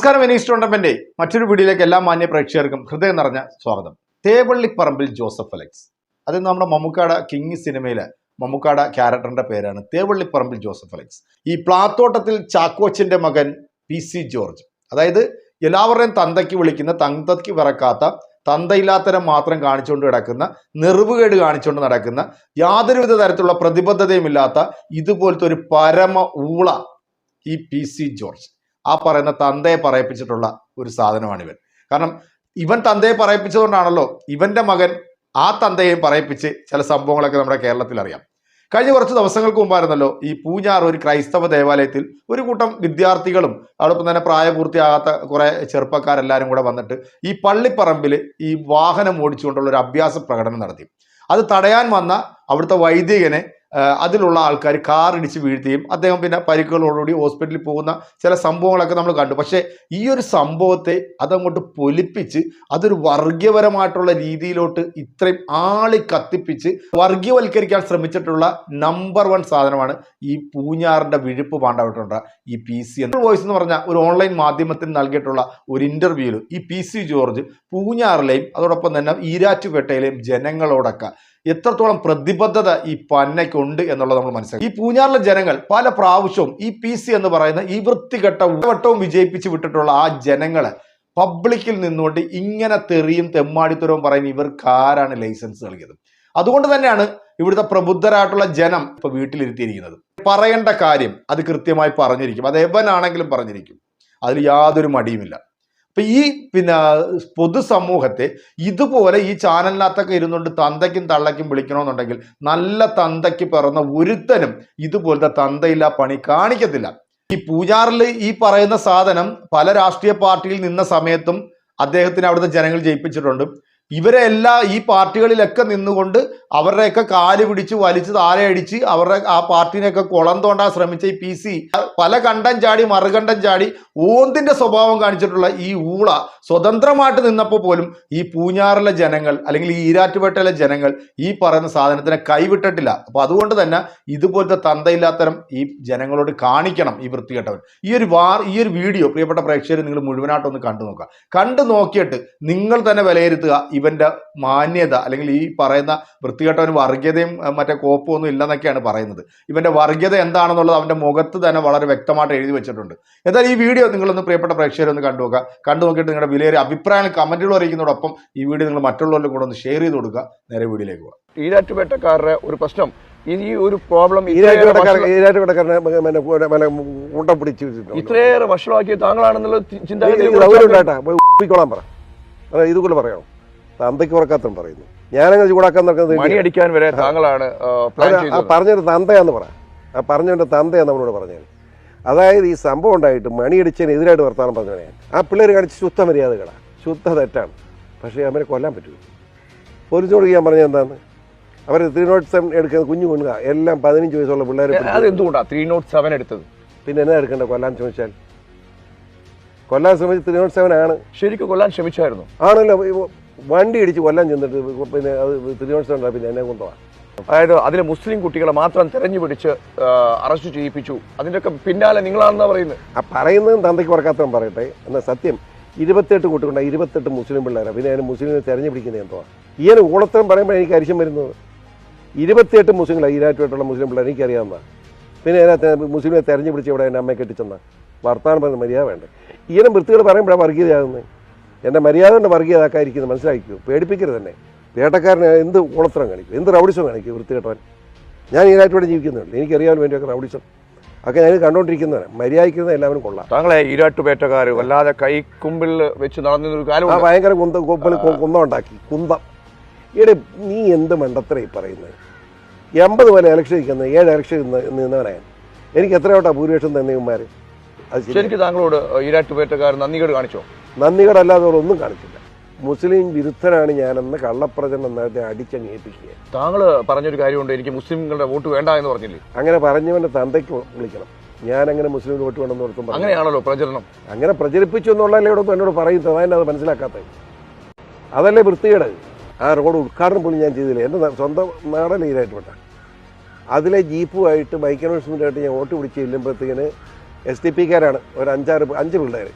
നമസ്കാരം. Venice tournament മറ്റൊരു വീഡിയോയിലേക്ക് എല്ലാ മാന്യ പ്രേക്ഷകർക്കും ഹൃദയം നിറഞ്ഞ സ്വാഗതം. തേവള്ളിപ്പറമ്പിൽ ജോസഫ് അലക്സ്, അത് നമ്മുടെ മമ്മൂക്കാട കിങ് സിനിമയിലെ മമ്മൂക്കാട ക്യാരക്ടറിന്റെ പേരാണ് തേവള്ളിപ്പറമ്പിൽ ജോസഫ് അലക്സ്. ഈ പ്ലാത്തോട്ടത്തിൽ ചാക്കോച്ചിന്റെ മകൻ PC ജോർജ്, അതായത് എല്ലാവരുടെയും തന്തയ്ക്ക് വിളിക്കുന്ന, തന്തയ്ക്ക് പിറക്കാത്ത, തന്തയില്ലാത്തരം മാത്രം കാണിച്ചുകൊണ്ട് കിടക്കുന്ന, നെറിവുകേട് കാണിച്ചുകൊണ്ട് നടക്കുന്ന, യാതൊരുവിധ തരത്തിലുള്ള പ്രതിബദ്ധതയുമില്ലാത്ത ഇതുപോലത്തെ ഒരു പരമ ഊള ഈ PC ജോർജ്, ആ പറയുന്ന തന്തയെ പറയിപ്പിച്ചിട്ടുള്ള ഒരു സാധനമാണിവൻ. കാരണം ഇവൻ തന്തയെ പറയിപ്പിച്ചതുകൊണ്ടാണല്ലോ ഇവന്റെ മകൻ ആ തന്തയെയും പറയിപ്പിച്ച് ചില സംഭവങ്ങളൊക്കെ നമ്മുടെ കേരളത്തിൽ അറിയാം. കഴിഞ്ഞ കുറച്ച് ദിവസങ്ങൾക്ക് മുമ്പായിരുന്നല്ലോ ഈ പൂഞ്ഞാർ ഒരു ക്രൈസ്തവ ദേവാലയത്തിൽ ഒരു കൂട്ടം വിദ്യാർത്ഥികളും അതോടൊപ്പം തന്നെ പ്രായപൂർത്തിയാകാത്ത കുറെ ചെറുപ്പക്കാരെല്ലാവരും കൂടെ വന്നിട്ട് ഈ പള്ളിപ്പറമ്പിൽ ഈ വാഹനം ഓടിച്ചുകൊണ്ടുള്ള ഒരു അഭ്യാസ പ്രകടനം നടത്തി. അത് തടയാൻ വന്ന അവിടുത്തെ വൈദികനെ അതിലുള്ള ആൾക്കാർ കാർ ഇടിച്ച് വീഴ്ത്തുകയും അദ്ദേഹം പിന്നെ പരിക്കുകളോടുകൂടി ഹോസ്പിറ്റലിൽ പോകുന്ന ചില സംഭവങ്ങളൊക്കെ നമ്മൾ കണ്ടു. പക്ഷേ ഈ ഒരു സംഭവത്തെ അതങ്ങോട്ട് പൊലിപ്പിച്ച് അതൊരു വർഗീയപരമായിട്ടുള്ള രീതിയിലോട്ട് ഇത്രയും ആളി കത്തിപ്പിച്ച് വർഗീയവൽക്കരിക്കാൻ ശ്രമിച്ചിട്ടുള്ള നമ്പർ 1 സാധനമാണ് ഈ പൂഞ്ഞാറിന്റെ വിഴുപ്പ് പാണ്ടവിട്ടുണ്ട് ഈ PC എന്ന വോയിസ് എന്ന് പറഞ്ഞ ഒരു ഓൺലൈൻ മാധ്യമത്തിന് നൽകിയിട്ടുള്ള ഒരു ഇന്റർവ്യൂവിൽ ഈ PC ജോർജ് പൂഞ്ഞാറിലെയും അതോടൊപ്പം തന്നെ ഈരാറ്റുപേട്ടയിലെയും ജനങ്ങളോടൊക്കെ എത്രത്തോളം പ്രതിബദ്ധത ഈ പന്നയ്ക്കുണ്ട് എന്നുള്ളത് നമ്മൾ മനസ്സിലാക്കി. ഈ പൂഞ്ഞാറിലെ ജനങ്ങൾ പല പ്രാവശ്യവും ഈ PC എന്ന് പറയുന്ന ഈ വൃത്തികെട്ട വട്ടവും വിജയിപ്പിച്ച് വിട്ടിട്ടുള്ള ആ ജനങ്ങളെ പബ്ലിക്കിൽ നിന്നുകൊണ്ട് ഇങ്ങനെ തെറിയും തെമ്മാടിത്തരവും പറയുന്ന ഇവർക്ക് ആരാണ് ലൈസൻസ് നൽകിയത്? അതുകൊണ്ട് തന്നെയാണ് ഇവിടുത്തെ പ്രബുദ്ധരായിട്ടുള്ള ജനം ഇപ്പൊ വീട്ടിലിരുത്തിയിരിക്കുന്നത്. പറയേണ്ട കാര്യം അത് കൃത്യമായി പറഞ്ഞിരിക്കും, അത് എവനാണെങ്കിലും പറഞ്ഞിരിക്കും, അതിൽ യാതൊരു മടിയുമില്ല. അപ്പൊ ഈ പൊതുസമൂഹത്തെ ഇതുപോലെ ഈ ചാനലിനകത്തൊക്കെ ഇരുന്നുകൊണ്ട് തന്തയ്ക്കും തള്ളയ്ക്കും വിളിക്കണമെന്നുണ്ടെങ്കിൽ നല്ല തന്തയ്ക്ക് പിറന്ന ഒരുത്തനും ഇതുപോലത്തെ തന്തയില്ല പണി കാണിക്കത്തില്ല. ഈ പൂജാറിൽ ഈ പറയുന്ന സാധനം പല രാഷ്ട്രീയ പാർട്ടിയിൽ നിന്ന സമയത്തും അദ്ദേഹത്തിന് അവിടുത്തെ ജനങ്ങൾ ജയിപ്പിച്ചിട്ടുണ്ട്. ഇവരെ ഈ പാർട്ടികളിലൊക്കെ നിന്നുകൊണ്ട് അവരുടെയൊക്കെ കാല് പിടിച്ച് വലിച്ച് താഴെ അടിച്ച് അവരുടെ ആ പാർട്ടിനെയൊക്കെ കുളം തോണ്ടാൻ ശ്രമിച്ച ഈ PC പല കണ്ടം ചാടി മറുകണ്ടം ചാടി ഓന്തിന്റെ സ്വഭാവം കാണിച്ചിട്ടുള്ള ഈ ഊള സ്വതന്ത്രമായിട്ട് നിന്നപ്പോൾ പോലും ഈ പൂഞ്ഞാറിലെ ജനങ്ങൾ അല്ലെങ്കിൽ ഈ ഈരാറ്റുപേട്ടയിലെ ജനങ്ങൾ ഈ പറയുന്ന സാധനത്തിനെ കൈവിട്ടിട്ടില്ല. അപ്പൊ അതുകൊണ്ട് തന്നെ ഇതുപോലത്തെ തന്തയില്ലാത്തരം ഈ ജനങ്ങളോട് കാണിക്കണം ഈ വൃത്തികെട്ടവൻ. ഈ ഒരു വീഡിയോ പ്രിയപ്പെട്ട പ്രേക്ഷകർ നിങ്ങൾ മുഴുവനായിട്ടൊന്ന് കണ്ടു നോക്കുക. കണ്ടു നോക്കിയിട്ട് നിങ്ങൾ തന്നെ വിലയിരുത്തുക ഇവന്റെ മാന്യത, അല്ലെങ്കിൽ ഈ പറയുന്ന വൃത്തികെട്ടവന് വർഗീയതയും മറ്റേ കോപ്പും ഒന്നും ഇല്ലെന്നൊക്കെയാണ് പറയുന്നത്. ഇവന്റെ വർഗീയത എന്താണെന്നുള്ളത് അവന്റെ മുഖത്ത് തന്നെ വളരെ വ്യക്തമായിട്ട് എഴുതി വെച്ചിട്ടുണ്ട്. എന്തായാലും ഈ വീഡിയോ നിങ്ങളൊന്ന് പ്രിയപ്പെട്ട പ്രേക്ഷകരൊന്ന് കണ്ടു നോക്കുക. കണ്ടു നോക്കിയിട്ട് നിങ്ങളുടെ വിലയേറിയ അഭിപ്രായങ്ങൾ കമന്റുകൾ അറിയിക്കുന്നതോടൊപ്പം ഈ വീഡിയോ നിങ്ങൾ മറ്റുള്ളവരിലും കൂടെ ഒന്ന് ഷെയർ ചെയ്ത് കൊടുക്കുക. നേരെ വീഡിയോയിലേക്ക് പോകാം. ഈരാറ്റുപേട്ടക്കാരുടെ ഒരു പ്രശ്നം, ഈ ഒരു പ്രോബ്ലം ഇത്രയേറെ വഷളാക്കിയ താങ്കളാണെന്നുള്ള ചിന്താഗതി ഇതുപോലെ പറയണം. തന്തയ്ക്ക് ഉറക്കാത്തം പറയുന്നു, ഞാനങ്ങനെ ചൂടാക്കാൻ നടക്കുന്നത് മണിയടിക്കാൻ വരെ താങ്കളാണ് പറഞ്ഞൊരു തന്തയാന്ന് പറ. ആ പറഞ്ഞവന്റെ തന്തയാന്ന് നമ്മളോട് പറഞ്ഞത്. അതായത് ഈ സംഭവം ഉണ്ടായിട്ട് മണിയടിച്ചതിന് എതിരായിട്ട് വർത്താനം പറഞ്ഞവനെ ആ പിള്ളേർ കാണിച്ച് ശുദ്ധ മര്യാദകളാണ്, ശുദ്ധ തെറ്റാണ്. പക്ഷേ അവരെ കൊല്ലാൻ പറ്റുമോ? പോലീസിനോട് ചെയ്യാൻ പറഞ്ഞത് എന്താന്ന്? അവർ 307 എടുക്കുന്നത് കുഞ്ഞു കുഞ്ഞുക എല്ലാം 15 വയസ്സുള്ള പിള്ളേർ. അതെന്തുകൊണ്ടാണ് 307 എടുത്തത്? പിന്നെ എന്നാ എടുക്കണ്ട? കൊല്ലാൻ ശ്രമിച്ചാൽ കൊല്ലാൻ ശ്രമിച്ച് 307 ആണ്. ശരിക്കും കൊല്ലാൻ ശ്രമിച്ചായിരുന്നു? ആണല്ലോ. വണ്ടി ഇടിച്ച് കൊല്ലാൻ ചെന്നിട്ട് പിന്നെ അത് 307 പിന്നെ എന്നെ കൊണ്ടുപോകാം. അതായത് അതിലെ മുസ്ലിം കുട്ടികളെ മാത്രം തെരഞ്ഞു പിടിച്ച് അറസ്റ്റ് ചെയ്യിപ്പിച്ചു. അതിൻ്റെയൊക്കെ പിന്നാലെ നിങ്ങളാണെന്നാ പറയുന്നത്. ആ പറയുന്നതും തന്തയ്ക്ക് പറക്കാത്തവൻ പറയട്ടെ. എന്നാൽ സത്യം 28 കുട്ടികളുണ്ട്, 28 മുസ്ലിം പിള്ളേരാണ്. പിന്നെ അതിന് മുസ്ലിമിനെ തെരഞ്ഞു പിടിക്കുന്നത് എന്തോ ഈയൊരു ഊളത്തരം പറയുമ്പോൾ എനിക്ക് അരിശം വരുന്നത്. 28 മുസ്ലിങ്ങളാണ് ഈരാറ്റുമായിട്ടുള്ള മുസ്ലിം പിള്ളേർ, എനിക്കറിയാവുന്നതാണ്. പിന്നെ അതിനകത്ത് മുസ്ലിമിനെ തെരഞ്ഞു പിടിച്ച് ഇവിടെ എൻ്റെ അമ്മയെ കെട്ടിച്ചെന്ന വർത്താനം പറയുന്ന മര്യാദ വേണ്ടേ? ഈയനം വൃത്തികൾ പറയുമ്പോഴാണ് വർഗീയതയാകുന്നത്. എൻ്റെ മര്യാദ കൊണ്ട് വർഗീയതാക്കാതിരിക്കുന്നത് മനസ്സിലാക്കിക്കോ. പേടിപ്പിക്കരുത് തന്നെ. വേട്ടക്കാരന് എന്ത് ഊളത്തരം കാണിക്കും, എന്ത് റൗഡിസം കാണിക്കും വൃത്തികെട്ടവൻ. ഞാൻ ഈരാറ്റുപേട്ട ജീവിക്കുന്നുണ്ട്, എനിക്കറിയാൻ വേണ്ടിയൊക്കെ റൗഡിസം ഒക്കെ ഞാൻ കണ്ടുകൊണ്ടിരിക്കുന്നതാണ്. മര്യാദയ്ക്കുന്നത് എല്ലാവരും കൊള്ളാം. താങ്കളെ ഈരാറ്റുപേട്ടക്കാർ വല്ലാതെ കൈക്കുമ്പിൽ വെച്ച് നടന്നൊരു കാര്യം ഭയങ്കര കുന്തം ഉണ്ടാക്കി. കുന്തം ഈടെ നീ എന്ത് മണ്ടത്തരം പറയുന്നത്? 80 പോലെ ഇലക്ഷൻ ഇരിക്കുന്നത് 7 ഇലക്ഷൻ നിന്നവനാണ്. എനിക്ക് എത്രയോട്ടാ ഭൂരിപക്ഷം തന്നെയന്മാർ? അത് ശരിക്കും താങ്കളോട് ഈരാറ്റുപേട്ടക്കാർ നന്ദികേട് കാണിച്ചോ? നന്ദികേടല്ലാതെ ഒന്നും കാണിച്ചില്ല. മുസ്ലിം വിരുദ്ധനാണ് ഞാനെന്ന് കള്ളപ്രചരണം നേരത്തെ അടിച്ചങ്ങേൽപ്പിക്കുക. താങ്കൾ പറഞ്ഞൊരു കാര്യമുണ്ട്, എനിക്ക് മുസ്ലിങ്ങളുടെ വോട്ട് വേണ്ട എന്ന് പറഞ്ഞില്ലേ? അങ്ങനെ പറഞ്ഞവന്റെ തന്തയ്ക്ക് വിളിക്കണം. ഞാനങ്ങനെ മുസ്ലിം വോട്ട് വേണമെന്ന് ഓർത്തും അങ്ങനെയാണല്ലോ പ്രചരണം. അങ്ങനെ പ്രചരിപ്പിച്ചു എന്നുള്ളതല്ലേ എന്നോട് പറയുന്നത്. അതിൻ്റെ അത് മനസ്സിലാക്കാത്തത് അതല്ലേ വൃത്തികേട്. ആ റോഡ് ഉദ്ഘാടനം പോലും ഞാൻ ചെയ്തില്ല. എൻ്റെ സ്വന്തം നാടല്ലേ ഈരാറ്റുപേട്ട. അതിലെ ജീപ്പുമായിട്ട് ബൈക്ക് അനൗൺസ്മെൻറ്റായിട്ട് ഞാൻ വോട്ട് പിടിച്ച് ചെല്ലുമ്പോഴത്തേക്കിന് SDPക്കാരാണ് ഒരു 5 പിള്ളേർ.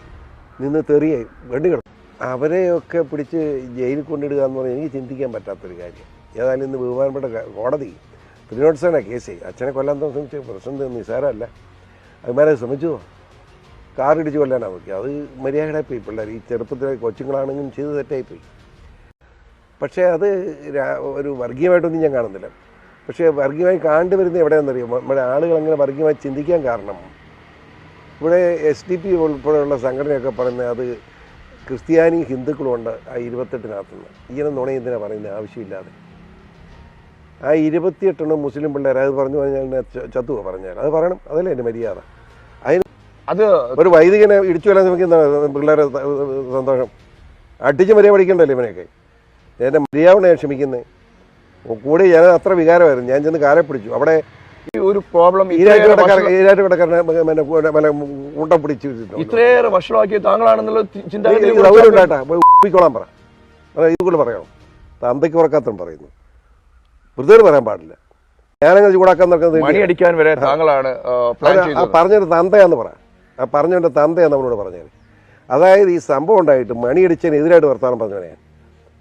നിന്ന് തെറിയായി വെണ്ടി കിടക്കും. അവരെയൊക്കെ പിടിച്ച് ജയിലിൽ കൊണ്ടിടുക എന്ന് പറഞ്ഞാൽ എനിക്ക് ചിന്തിക്കാൻ പറ്റാത്തൊരു കാര്യം. ഏതായാലും ഇന്ന് ബഹുമാനപ്പെട്ട കോടതി 307 കേസ് അച്ഛനെ കൊല്ലാൻ ശ്രമിച്ച പ്രശ്നം നിസ്സാരമല്ല. അതുമാരെ ശ്രമിച്ചു കാറിടിച്ച് കൊല്ലാനാണ് നോക്കി. അത് മര്യാദയായിപ്പോയി. പിള്ളേർ ഈ ചെറുപ്പത്തിലെ കൊച്ചുങ്ങളാണെങ്കിലും ചെയ്ത് തെറ്റായിപ്പോയി. പക്ഷേ അത് ഒരു വർഗീയമായിട്ടൊന്നും ഞാൻ കാണുന്നില്ല. പക്ഷേ വർഗീയമായി കണ്ടുവരുന്നത് എവിടെയാണെന്നറിയാം. നമ്മുടെ ആളുകൾ അങ്ങനെ വർഗീയമായി ചിന്തിക്കാൻ കാരണം ഇവിടെ SDP ഉൾപ്പെടെയുള്ള സംഘടനയൊക്കെ പറയുന്നത് അത് ക്രിസ്ത്യാനി ഹിന്ദുക്കളുണ്ട് ആ 28-നകത്തുനിന്ന്. ഇങ്ങനെ നുണ എന്തിനാണ് പറയുന്നത് ആവശ്യമില്ലാതെ. ആ 28 മുസ്ലിം പിള്ളേർ അത് പറഞ്ഞു പറഞ്ഞാൽ ചത്തുവോ പറഞ്ഞാൽ അത് പറയണം. അതല്ലേ എൻ്റെ മര്യാദ. അതിന് അത് ഒരു വൈദികനെ ഇടിച്ചു കൊല്ലാൻ ശ്രമിക്കുന്ന പിള്ളേരെ സന്തോഷം. അടിച്ച് മര്യാദ പഠിക്കണ്ടല്ലോ ഇവനെയൊക്കെ. എൻ്റെ മര്യാദ ക്ഷമിക്കുന്നത് കൂടി ഞാൻ അത്ര വികാരമായിരുന്നു. ഞാൻ ചെന്ന് കാലെ പിടിച്ചു. അവിടെ ഒരു പ്രോബ്ലം ഉണ്ട പിടിച്ചു ഇത്രയേറെ വഷളാക്കിയ താങ്കളാണെന്നുള്ള സൗകര്യമുണ്ടായിട്ടാ പോയിക്കോളാൻ പറ. ഇതുകൊണ്ട് പറയണം. തന്തയ്ക്ക് ഉറക്കാത്തം പറയുന്നു. വൃദ്ധർ പറയാൻ പാടില്ല. ഞാനങ്ങനെ ചൂടാക്കാൻ നോക്കുന്നത് മണിയടിക്കാൻ വരെ താങ്കളാണ് പറഞ്ഞൊരു തന്തയാന്ന് പറ. ആ പറഞ്ഞവൻ്റെ തന്തയാന്ന് നമ്മളോട് പറഞ്ഞത്. അതായത് ഈ സംഭവം ഉണ്ടായിട്ട് മണിയടിച്ചതിനെതിരായിട്ട് വർത്തമാനം പറഞ്ഞവനെ ഞാൻ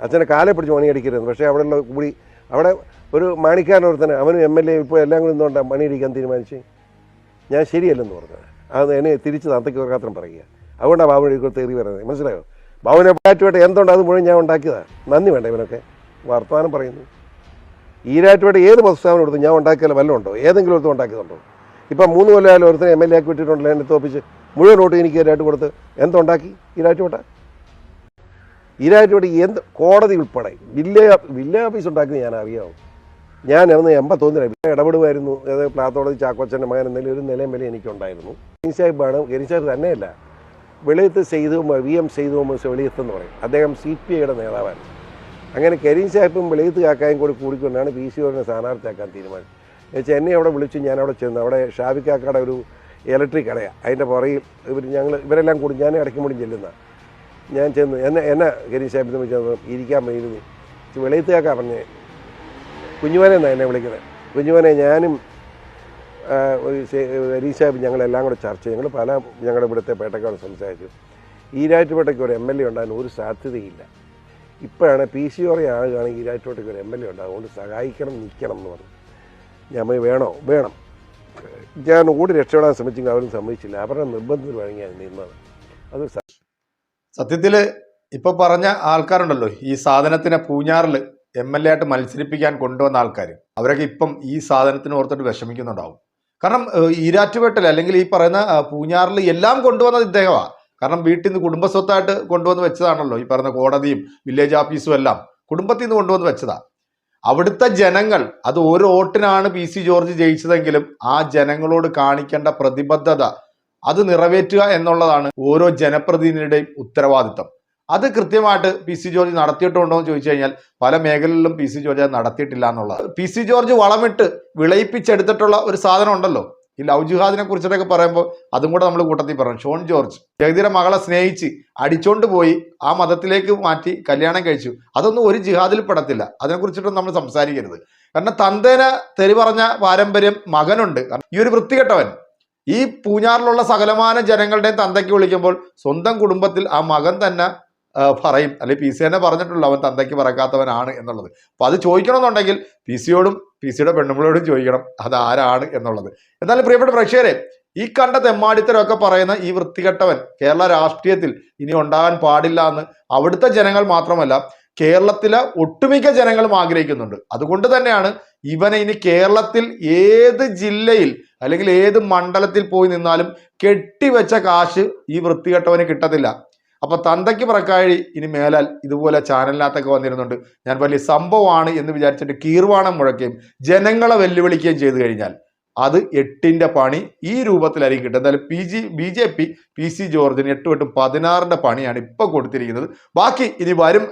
അച്ഛനെ കാലെ പിടിച്ച് മണിയടിക്കരുത്. പക്ഷേ അവിടെയുള്ള കൂടി അവിടെ ഒരു മാണിക്കാരനോർത്തന്നെ അവനും MLA ഇപ്പോൾ എല്ലാം കൂടി എന്തുകൊണ്ടാണ് മണിയടിക്കാൻ തീരുമാനിച്ച് ഞാൻ ശരിയല്ലെന്ന് പറഞ്ഞത്. അത് എന്നെ തിരിച്ച് തന്തയ്ക്ക് വർക്കാത്രം പറയുക. അതുകൊണ്ടാണ് ബാബുവിനെ തെറി പറയുന്നത്. മനസ്സിലായോ? ബാബുവിനെ പാറ്റുമായിട്ട് എന്തുകൊണ്ട് അത് മുഴുവൻ ഞാൻ ഉണ്ടാക്കിയതാണ്. നന്ദി വേണ്ട ഇവനൊക്കെ വർത്തമാനം പറയുന്നു. ഈരാറ്റുമായിട്ട് ഏത് പ്രസ്താവന കൊടുത്ത് ഞാൻ ഉണ്ടാക്കിയാലും വല്ലതും ഉണ്ടോ? ഏതെങ്കിലും ഒരുത്തും ഉണ്ടാക്കിയതുണ്ടോ? ഇപ്പം 3 കൊല്ലമായാലും ഒരുത്തനെ MLA ആക്കി വിട്ടിട്ടുണ്ടല്ലോ. എന്നെ തോപ്പിച്ച് മുഴുവൻ വോട്ട് എനിക്ക് ഈരാറ്റ് കൊടുത്ത് എന്തുണ്ടാക്കി ഈരാറ്റുമായിട്ട് എന്ത് കോടതി ഉൾപ്പെടെ വില്ലേജ് ഓഫീസ് ഉണ്ടാക്കുന്നത് ഞാൻ അറിയാവും. ഞാൻ അന്ന് 81 ഇടപെടുമായിരുന്നു. അതായത് പ്ലാത്തോടതി ചാക്കോച്ചൻ്റെ മകൻ എന്തെങ്കിലും ഒരു നിലയും വില എനിക്കുണ്ടായിരുന്നു. ഗരീസാഹിബാണ്. ഗരീസാഹിബ് തന്നെയല്ല, വെളിയത്ത് VM സെയ്തും വെളിയത്തെന്ന് പറയും. അദ്ദേഹം CPIയുടെ നേതാവാണ്. അങ്ങനെ കരീം സാഹിബും വെളിയത്ത് കാക്കായും കൂടി കൂടിക്കൊണ്ടാണ് PCOനെ സ്ഥാനാർത്ഥിയാക്കാൻ തീരുമാനിച്ചത്. എന്നുവെച്ചാൽ എന്നെ അവിടെ വിളിച്ചു. ഞാനവിടെ ചെന്ന് അവിടെ ഷാബിക്കാക്കയുടെ ഒരു ഇലക്ട്രിക് കടയാണ്. അതിൻ്റെ പുറകിൽ ഇവരെല്ലാം കൂടി ഞാൻ ഇടയ്ക്കുമ്പോഴും ചെല്ലുന്ന ഞാൻ ചെന്ന് എന്നെ കരീം സാഹിബിനെ വിളിച്ചത് ഇരിക്കാൻ വേണ്ടി വെളിയത്ത് കാക്ക പറഞ്ഞേ കുഞ്ഞുമോനെ എന്നാണ് എന്നെ വിളിക്കുന്നത്. കുഞ്ഞുമോനെ ഞാനും കരീം സാഹിബ് ഞങ്ങളെല്ലാം കൂടെ ചർച്ച ചെയ്തു. ഞങ്ങളുടെ ഇവിടുത്തെ പേട്ടക്കാട് സംസാരിച്ചു. ഈരാറ്റുപേട്ടയ്ക്ക് ഒരു MLA ഉണ്ടാകാൻ ഒരു സാധ്യതയില്ല. ഇപ്പോഴാണ് PCOറെ ആകുകയാണെങ്കിൽ ഈരാറ്റുപേട്ടയ്ക്ക് ഒരു MLA ഉണ്ടാകും. അതുകൊണ്ട് സഹായിക്കണം, നിൽക്കണം എന്ന് പറഞ്ഞു. ഞാൻ വേണം. ഞാൻ ഓടി രക്ഷപ്പെടാൻ ശ്രമിച്ചെങ്കിൽ അവരും സമ്മതിച്ചില്ല. അവരുടെ നിർബന്ധത്തിൽ വഴങ്ങിയാണ് നിന്നത്. അത് സത്യത്തിൽ ഇപ്പൊ പറഞ്ഞ ആൾക്കാരുണ്ടല്ലോ, ഈ സാധനത്തിനെ പൂഞ്ഞാറിൽ MLA ആയിട്ട് മത്സരിപ്പിക്കാൻ കൊണ്ടുവന്ന ആൾക്കാർ, അവരൊക്കെ ഇപ്പം ഈ സാധനത്തിന് ഓർത്തിട്ട് വിഷമിക്കുന്നുണ്ടാവും. കാരണം ഈരാറ്റുപേട്ടൽ അല്ലെങ്കിൽ ഈ പറയുന്ന പൂഞ്ഞാറിൽ എല്ലാം കൊണ്ടുവന്നത് ഇദ്ദേഹമാണ്. കാരണം വീട്ടിൽ നിന്ന് കുടുംബസ്വത്തായിട്ട് കൊണ്ടുവന്ന് വെച്ചതാണല്ലോ ഈ പറയുന്ന കോടതിയും വില്ലേജ് ഓഫീസും എല്ലാം കുടുംബത്തിൽ നിന്ന് കൊണ്ടുവന്ന് വെച്ചതാ. അവിടുത്തെ ജനങ്ങൾ അത് ഒരു വോട്ടിനാണ് PC ജോർജ് ജയിച്ചതെങ്കിലും ആ ജനങ്ങളോട് കാണിക്കേണ്ട പ്രതിബദ്ധത അത് നിറവേറ്റുക എന്നുള്ളതാണ് ഓരോ ജനപ്രതിനിധിയുടെയും ഉത്തരവാദിത്തം. അത് കൃത്യമായിട്ട് PC ജോർജ് നടത്തിയിട്ടുണ്ടോ എന്ന് ചോദിച്ചു കഴിഞ്ഞാൽ പല മേഖലകളിലും PC ജോർജ് അത് നടത്തിയിട്ടില്ല എന്നുള്ളത്. PC ജോർജ് വളമിട്ട് വിളയിപ്പിച്ചെടുത്തിട്ടുള്ള ഒരു സാധനം ഉണ്ടല്ലോ, ഈ ലവ് ജിഹാദിനെ കുറിച്ചിട്ടൊക്കെ പറയുമ്പോൾ അതും കൂടെ നമ്മൾ കൂട്ടത്തിൽ പറഞ്ഞു. ഷോൺ ജോർജ് ജഗതിയുടെ മകളെ സ്നേഹിച്ച് അടിച്ചോണ്ട് പോയി ആ മതത്തിലേക്ക് മാറ്റി കല്യാണം കഴിച്ചു. അതൊന്നും ഒരു ജിഹാദിൽ പെടത്തില്ല. അതിനെക്കുറിച്ചിട്ടൊന്നും നമ്മൾ സംസാരിക്കരുത്. കാരണം തന്തേനെ തെറി പറഞ്ഞ പാരമ്പര്യം മകനുണ്ട്. ഈ ഒരു വൃത്തികെട്ടവൻ ഈ പൂഞ്ഞാറിലുള്ള സകലമാന ജനങ്ങളുടെയും തന്തയ്ക്ക് വിളിക്കുമ്പോൾ സ്വന്തം കുടുംബത്തിൽ ആ മകൻ തന്നെ പറയും, അല്ലെങ്കിൽ PC തന്നെ പറഞ്ഞിട്ടുള്ളൂ അവൻ തന്തയ്ക്ക് പറക്കാത്തവനാണ് എന്നുള്ളത്. അപ്പൊ അത് ചോദിക്കണമെന്നുണ്ടെങ്കിൽ PCയോടും PCയുടെ പെണ്ണുങ്ങളോടും ചോദിക്കണം അത് ആരാണ് എന്നുള്ളത്. എന്നാലും പ്രിയപ്പെട്ട പ്രേക്ഷകരെ, ഈ കണ്ട തെമ്മാടിത്തരമൊക്കെ പറയുന്ന ഈ വൃത്തികെട്ടവൻ കേരള രാഷ്ട്രീയത്തിൽ ഇനി ഉണ്ടാകാൻ പാടില്ല എന്ന് അവിടുത്തെ ജനങ്ങൾ മാത്രമല്ല കേരളത്തിലെ ഒട്ടുമിക്ക ജനങ്ങളും ആഗ്രഹിക്കുന്നുണ്ട്. അതുകൊണ്ട് തന്നെയാണ് ഇവനെ ഇനി കേരളത്തിൽ ഏത് ജില്ലയിൽ അല്ലെങ്കിൽ ഏത് മണ്ഡലത്തിൽ പോയി നിന്നാലും കെട്ടിവെച്ച കാശ് ഈ വൃത്തികെട്ടവന് കിട്ടത്തില്ല. അപ്പൊ തന്തയ്ക്ക് പറക്കാഴി ഇനി മേലാൽ ഇതുപോലെ ചാനലിനകത്തൊക്കെ വന്നിരുന്നുണ്ട് ഞാൻ വലിയ സംഭവമാണ് എന്ന് വിചാരിച്ചിട്ട് കീർവാണം മുഴക്കുകയും ജനങ്ങളെ വെല്ലുവിളിക്കുകയും ചെയ്തു കഴിഞ്ഞാൽ അത് 8ന്റെ പണി ഈ രൂപത്തിലായിരിക്കും കിട്ടും. എന്തായാലും BJP PC ജോർജിന് 8 8 16ന്റെ പണിയാണ് ഇപ്പൊ കൊടുത്തിരിക്കുന്നത്. ബാക്കി ഇനി വരും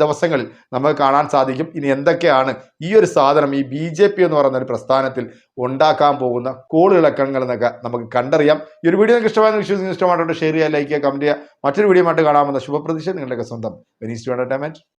ദിവസങ്ങളിൽ നമുക്ക് കാണാൻ സാധിക്കും ഇനി എന്തൊക്കെയാണ് ഈ ഒരു സാധനം ഈ BJP എന്ന് പറയുന്ന ഒരു പ്രസ്ഥാനത്തിൽ ഉണ്ടാക്കാൻ പോകുന്ന കോളിളക്കങ്ങൾ എന്നൊക്കെ നമുക്ക് കണ്ടറിയാം. ഈ ഒരു വീഡിയോ നിങ്ങൾക്ക് ഇഷ്ടമായെന്ന് വിശ്വസിക്കുന്നു. ഇഷ്ടമായിട്ട് ഷെയർ ചെയ്യുക, ലൈക്ക് ചെയ്യുക, കമന്റ് ചെയ്യുക. മറ്റൊരു വീഡിയോ ആയിട്ട് കാണാമെന്ന ശുഭപ്രതീക്ഷ നിങ്ങളുടെയൊക്കെ സ്വന്തം വെനീസ് എന്റർടൈൻമെന്റ്.